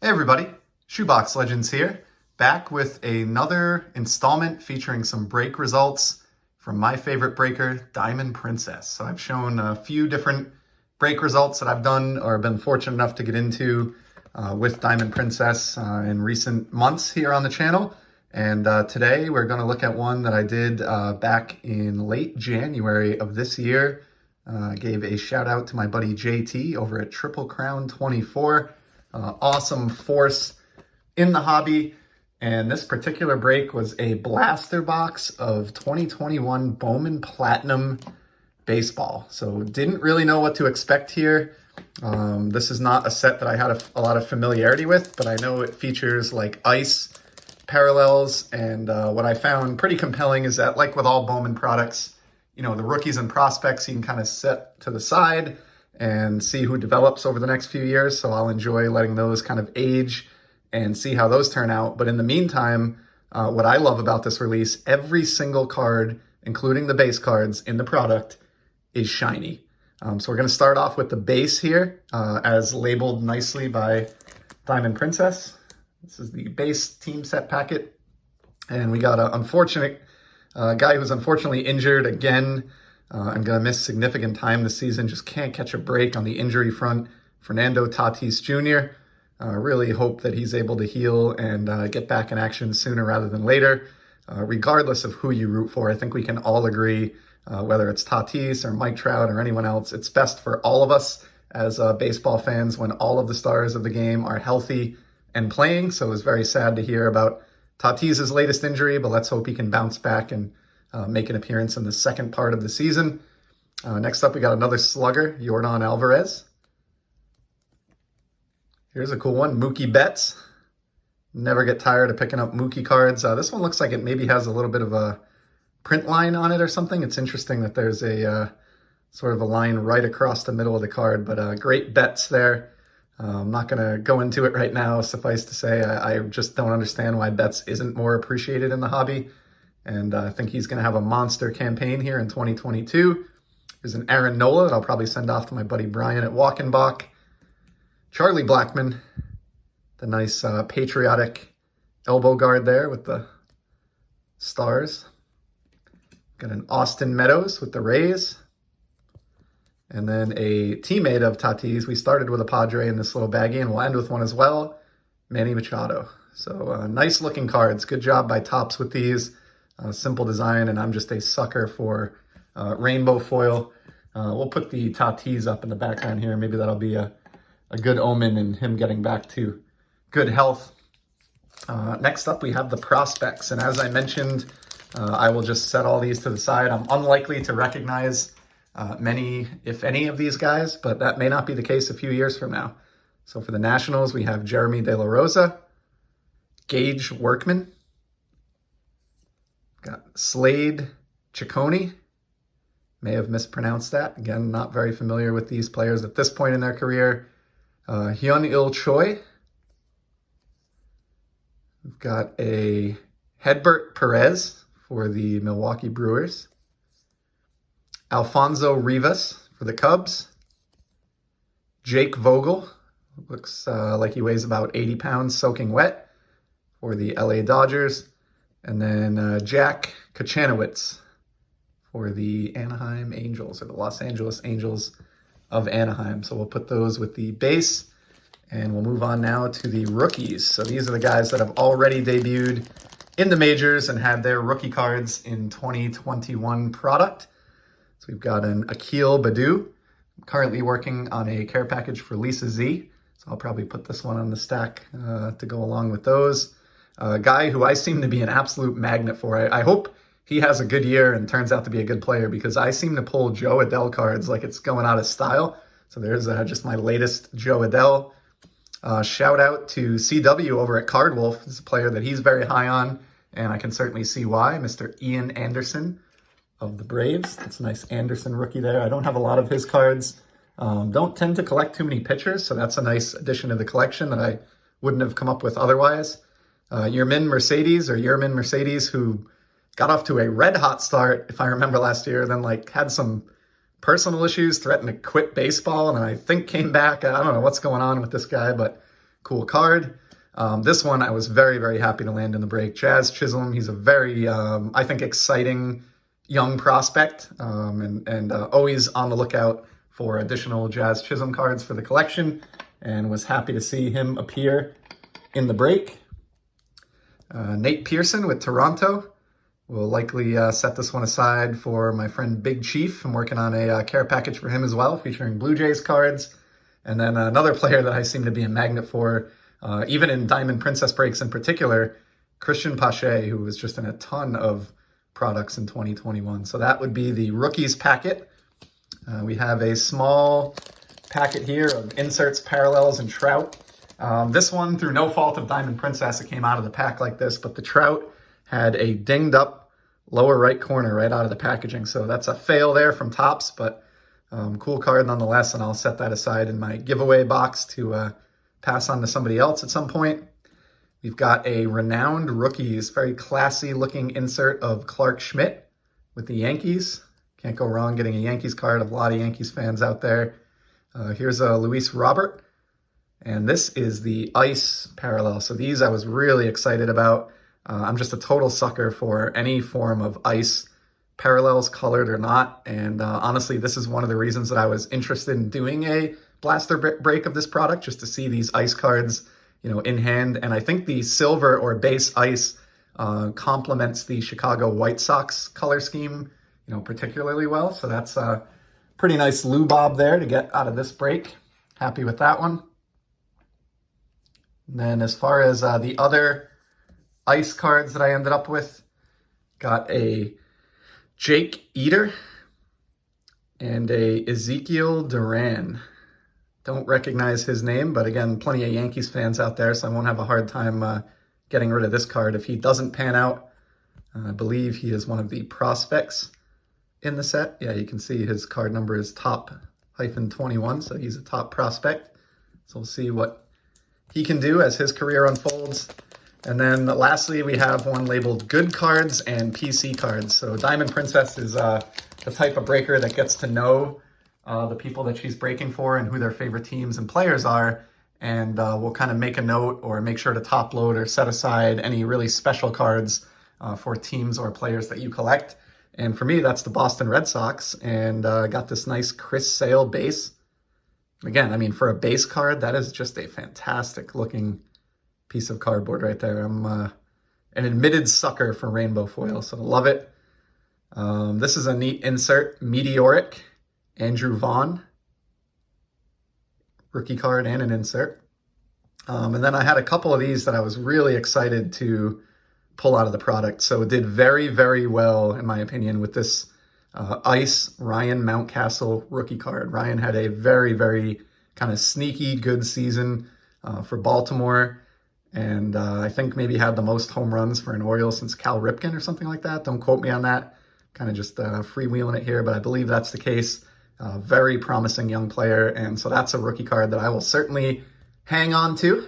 Hey everybody, Shoebox Legends here, back with another installment featuring some break results from my favorite breaker, Diamond Princess. So I've shown a few different break results that I've done or been fortunate enough to get into with Diamond Princess in recent months here on the channel. And today we're going to look at one that I did back in late January of this year. I gave a shout out to my buddy JT over at Triple Crown 24. Awesome force in the hobby, and this particular break was a blaster box of 2021 Bowman Platinum baseball. So didn't really know what to expect here. This is not a set that I had a lot of familiarity with, but I know it features like ice parallels, and what I found pretty compelling is that, like with all Bowman products, you know, the rookies and prospects you can kind of set to the side and see who develops over the next few years. So I'll enjoy letting those kind of age and see how those turn out. But in the meantime, what I love about this release, every single card, including the base cards in the product, is shiny. So we're going to start off with the base here, as labeled nicely by Diamond Princess. This is the base team set packet. And we got an unfortunate guy who's unfortunately injured again. I'm going to miss significant time this season. Just can't catch a break on the injury front. Fernando Tatis Jr. Really hope that he's able to heal and get back in action sooner rather than later. Regardless of who you root for, I think we can all agree, whether it's Tatis or Mike Trout or anyone else, it's best for all of us as baseball fans when all of the stars of the game are healthy and playing. So it was very sad to hear about Tatis' latest injury, but let's hope he can bounce back and make an appearance in the second part of the season. Next up, we got another slugger, Yordan Alvarez. Here's a cool one, Mookie Betts. Never get tired of picking up Mookie cards. This one looks like it maybe has a little bit of a print line on it or something. It's interesting that there's a sort of a line right across the middle of the card, but great Betts there. I'm not going to go into it right now. Suffice to say, I just don't understand why Betts isn't more appreciated in the hobby. And I think he's going to have a monster campaign here in 2022. There's an Aaron Nola that I'll probably send off to my buddy Brian at Walkenbach. Charlie Blackmon, the nice patriotic elbow guard there with the stars. Got an Austin Meadows with the Rays. And then a teammate of Tatis. We started with a Padre in this little baggie, and we'll end with one as well, Manny Machado. So nice looking cards. Good job by Topps with these. Simple design, and I'm just a sucker for rainbow foil. We'll put the Tatis up in the background here. Maybe that'll be a good omen in him getting back to good health. Next up, we have the prospects. And as I mentioned, I will just set all these to the side. I'm unlikely to recognize many, if any, of these guys, but that may not be the case a few years from now. So for the Nationals, we have Jeremy De La Rosa, Gage Workman, got Slade Ciccone. May have mispronounced that. Again, not very familiar with these players at this point in their career. Hyun-Il Choi. We've got a Hedbert Perez for the Milwaukee Brewers. Alfonso Rivas for the Cubs. Jake Vogel. Looks like he weighs about 80 pounds soaking wet for the LA Dodgers. And then Jack Kochanowicz for the Anaheim Angels, or the Los Angeles Angels of Anaheim. So we'll put those with the base, and we'll move on now to the rookies. So these are the guys that have already debuted in the majors and had their rookie cards in 2021 product. So we've got an Akil Baddoo. I'm currently working on a care package for Lisa Z. So I'll probably put this one on the stack to go along with those. A guy who I seem to be an absolute magnet for. I hope he has a good year and turns out to be a good player, because I seem to pull Joe Adell cards like it's going out of style. So there's just my latest Joe Adell. Shout out to CW over at Cardwolf. This is a player that he's very high on, and I can certainly see why. Mr. Ian Anderson of the Braves. That's a nice Anderson rookie there. I don't have a lot of his cards. Don't tend to collect too many pitchers, so that's a nice addition to the collection that I wouldn't have come up with otherwise. Yermin Mercedes, who got off to a red-hot start, if I remember last year, then had some personal issues, threatened to quit baseball, and I think came back. I don't know what's going on with this guy, but cool card. This one I was very, very happy to land in the break. Jazz Chisholm, he's a very, I think, exciting young prospect, and always on the lookout for additional Jazz Chisholm cards for the collection, and was happy to see him appear in the break. Nate Pearson with Toronto. We'll likely set this one aside for my friend Big Chief. I'm working on a care package for him as well, featuring Blue Jays cards. And then another player that I seem to be a magnet for, even in Diamond Princess breaks in particular, Christian Pache, who was just in a ton of products in 2021. So that would be the rookies packet. We have a small packet here of inserts, parallels, and Trout. This one, through no fault of Diamond Princess, it came out of the pack like this, but the Trout had a dinged up lower right corner right out of the packaging. So that's a fail there from Topps, but cool card nonetheless, and I'll set that aside in my giveaway box to pass on to somebody else at some point. We've got a Renowned Rookies, very classy looking insert of Clark Schmidt with the Yankees. Can't go wrong getting a Yankees card. A lot of Yankees fans out there. Here's a Luis Robert, and this is the Ice parallel. So these I was really excited about. I'm just a total sucker for any form of Ice parallels, colored or not. And honestly, this is one of the reasons that I was interested in doing a blaster break of this product, just to see these Ice cards, you know, in hand. And I think the silver or base Ice complements the Chicago White Sox color scheme, you know, particularly well. So that's a pretty nice loobob there to get out of this break. Happy with that one. And then as far as the other Ice cards that I ended up with, got a Jake Eater and a Ezekiel Duran. Don't recognize his name, but again, plenty of Yankees fans out there, so I won't have a hard time getting rid of this card if he doesn't pan out. I believe he is one of the prospects in the set. Yeah, you can see his card number is top-21, so he's a top prospect. So we'll see what he can do as his career unfolds. And then lastly, we have one labeled Good Cards and PC Cards. So Diamond Princess is the type of breaker that gets to know the people that she's breaking for and who their favorite teams and players are. And we'll kind of make a note or make sure to top load or set aside any really special cards for teams or players that you collect. And for me, that's the Boston Red Sox. And got this nice Chris Sale base. Again, I mean, for a base card, that is just a fantastic looking piece of cardboard right there. I'm an admitted sucker for rainbow foil, so love it. This is a neat insert, Meteoric, Andrew Vaughn, rookie card and an insert. And then I had a couple of these that I was really excited to pull out of the product. So it did very, very well, in my opinion, with this Ice Ryan Mountcastle rookie card. Ryan had a very, very kind of sneaky good season for Baltimore. And I think maybe had the most home runs for an Oriole since Cal Ripken or something like that. Don't quote me on that. Kind of just freewheeling it here, but I believe that's the case. Very promising young player. And so that's a rookie card that I will certainly hang on to.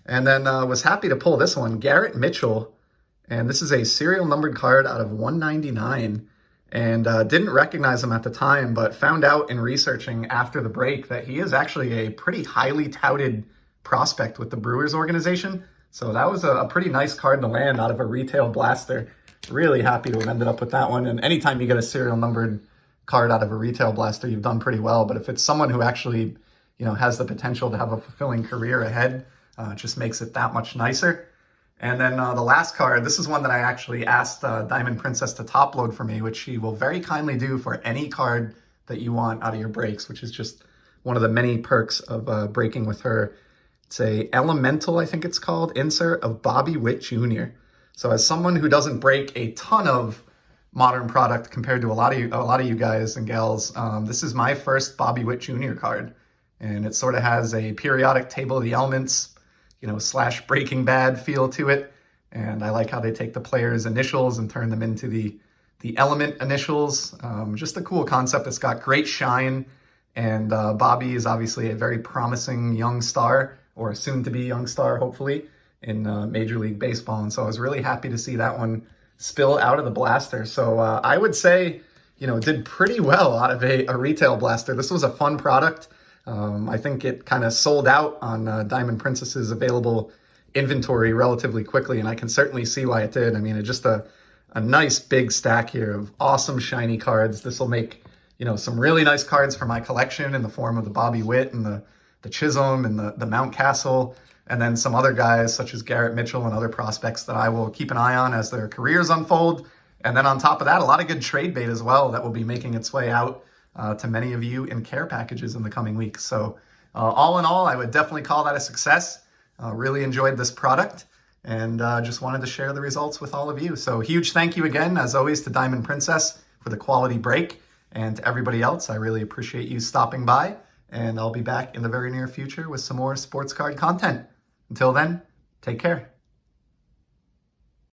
And then was happy to pull this one, Garrett Mitchell. And this is a serial numbered card out of 199. And didn't recognize him at the time, but found out in researching after the break that he is actually a pretty highly touted prospect with the Brewers organization. So that was a pretty nice card to land out of a retail blaster. Really happy to have ended up with that one. And anytime you get a serial numbered card out of a retail blaster, you've done pretty well. But if it's someone who actually, you know, has the potential to have a fulfilling career ahead, it just makes it that much nicer. And then the last card, this is one that I actually asked Diamond Princess to top load for me, which she will very kindly do for any card that you want out of your breaks, which is just one of the many perks of breaking with her. It's a Elemental, I think it's called, insert of Bobby Witt Jr. So as someone who doesn't break a ton of modern product compared to a lot of you guys and gals, this is my first Bobby Witt Jr. card. And it sort of has a periodic table of the elements, you know, / Breaking Bad feel to it. And I like how they take the players' initials and turn them into the element initials. Just a cool concept. It's got great shine. And Bobby is obviously a very promising young star, or soon-to-be young star, hopefully, in Major League Baseball. And so I was really happy to see that one spill out of the blaster. So I would say, you know, did pretty well out of a retail blaster. This was a fun product. I think it kind of sold out on Diamond Princess's available inventory relatively quickly, and I can certainly see why it did. I mean, it's just a nice big stack here of awesome shiny cards. This will make, some really nice cards for my collection in the form of the Bobby Witt and the Chisholm and the Mountcastle, and then some other guys such as Garrett Mitchell and other prospects that I will keep an eye on as their careers unfold. And then on top of that, a lot of good trade bait as well that will be making its way out to many of you in care packages in the coming weeks. So all in all, I would definitely call that a success. Really enjoyed this product and just wanted to share the results with all of you. So huge thank you again, as always, to Diamond Princess for the quality break, and to everybody else. I really appreciate you stopping by, and I'll be back in the very near future with some more sports card content. Until then, take care.